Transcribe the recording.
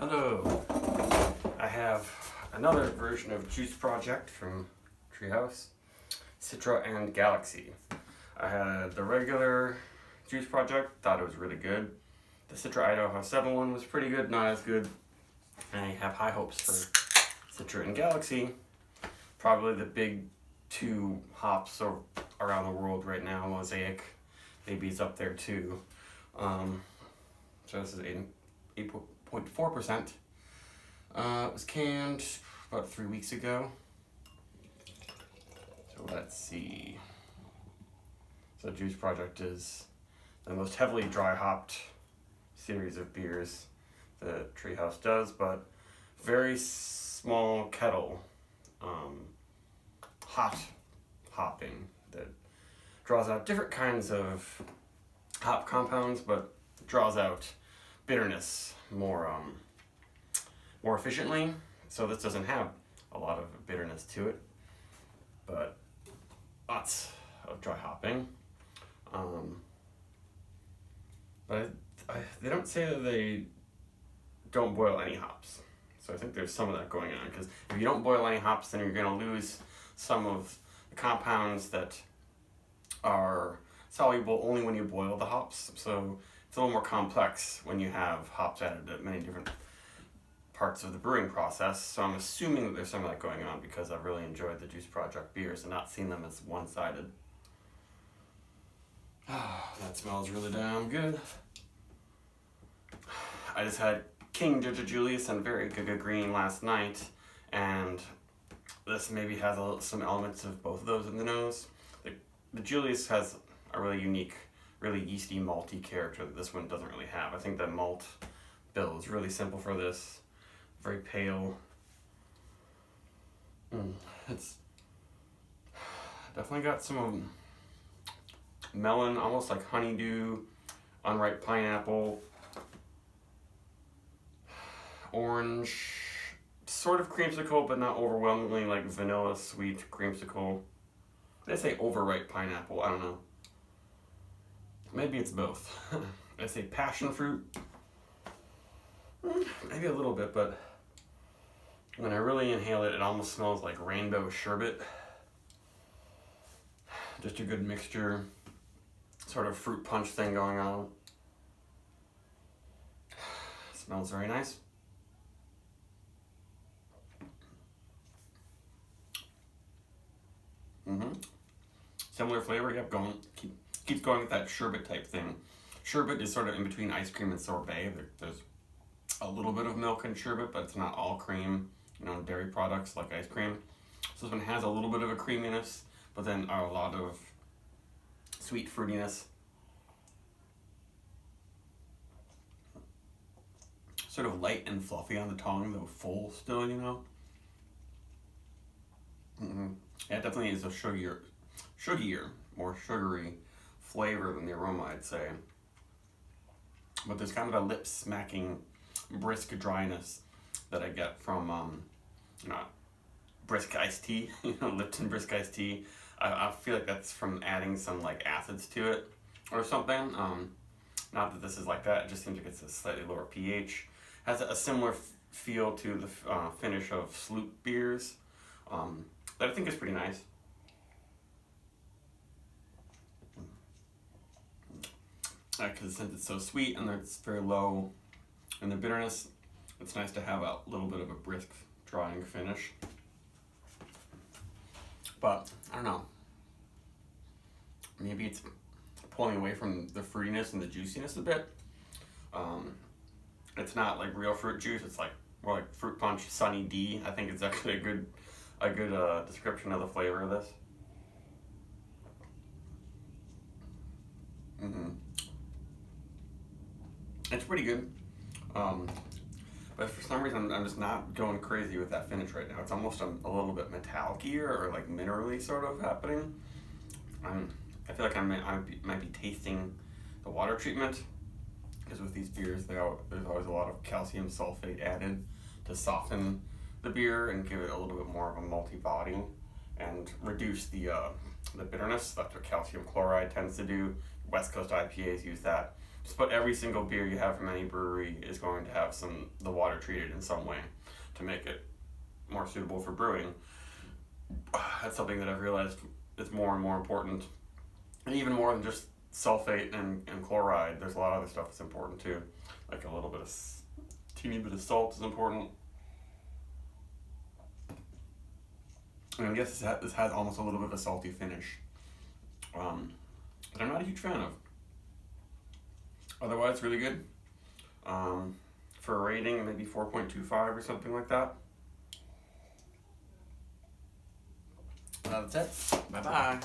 Hello, I have another version of Juice Project from Treehouse, Citra and Galaxy. I had the regular Juice Project, thought it was really good. The Citra Idaho 7 one was pretty good, not as good. And I have high hopes for Citra and Galaxy. Probably the big two hops around the world right now. Mosaic, maybe it's up there too. So this is 8.4%. It was canned about 3 weeks ago. So let's see. So Juice Project is the most heavily dry hopped series of beers that Treehouse does, but very small kettle hot hopping that draws out different kinds of hop compounds, but draws out bitterness more efficiently. So this doesn't have a lot of bitterness to it, but lots of dry hopping. But they don't say that they don't boil any hops. So I think there's some of that going on, because if you don't boil any hops, then you're going to lose some of the compounds that are soluble only when you boil the hops. So it's a little more complex when you have hops added at many different parts of the brewing process. So I'm assuming that there's some of that going on, because I've really enjoyed the Juice Project beers and not seen them as one-sided. That smells really damn good. I just had King Judge Julius and Very Good Green last night, and this maybe has some elements of both of those in the nose. The Julius has a really unique, really yeasty, malty character that this one doesn't really have. I think the malt bill is really simple for this. Very pale. It's definitely got some melon, almost like honeydew, unripe pineapple, orange, sort of creamsicle, but not overwhelmingly like vanilla sweet creamsicle. Did I say overripe pineapple? I don't know. Maybe it's both. Did I say passion fruit? Maybe a little bit, but when I really inhale it, it almost smells like rainbow sherbet. Just a good mixture, sort of fruit punch thing going on. Smells very nice. Similar flavor, yep, keeps going with that sherbet type thing. Sherbet is sort of in between ice cream and sorbet. There's a little bit of milk in sherbet, but it's not all cream, dairy products like ice cream. So this one has a little bit of a creaminess, but then a lot of sweet fruitiness. Sort of light and fluffy on the tongue, though full still, Yeah, it definitely is a shuggier, more sugary flavor than the aroma, I'd say. But there's kind of a lip-smacking, brisk dryness that I get from brisk iced tea, Lipton brisk iced tea. I feel like that's from adding some like acids to it or something. Not that this is like that, it just seems like it's a slightly lower pH. Has a similar feel to the finish of Sloop beers that I think is pretty nice. Because since it's so sweet and it's very low in the bitterness, it's nice to have a little bit of a brisk drying finish. But I don't know, maybe it's pulling away from the fruitiness and the juiciness a bit. It's not like real fruit juice, it's like more like fruit punch Sunny D. I think it's actually a good description of the flavor of this. It's pretty good, but for some reason I'm just not going crazy with that finish right now. It's almost a little bit metallic-y or like minerally sort of happening. I feel like I might be tasting the water treatment, because with these beers there's always a lot of calcium sulfate added to soften the beer and give it a little bit more of a malty body and reduce the bitterness. That's what calcium chloride tends to do. West Coast IPAs use that just about every single beer you have from any brewery is going to have the water treated in some way to make it more suitable for brewing. That's something that I've realized is more and more important, and even more than just sulfate and chloride. There's a lot of other stuff that's important too, like a little bit of teeny bit of salt is important. And I guess this has almost a little bit of a salty finish, that I'm not a huge fan of. Otherwise, really good. For a rating, maybe 4.25 or something like that. That's it. Bye-bye.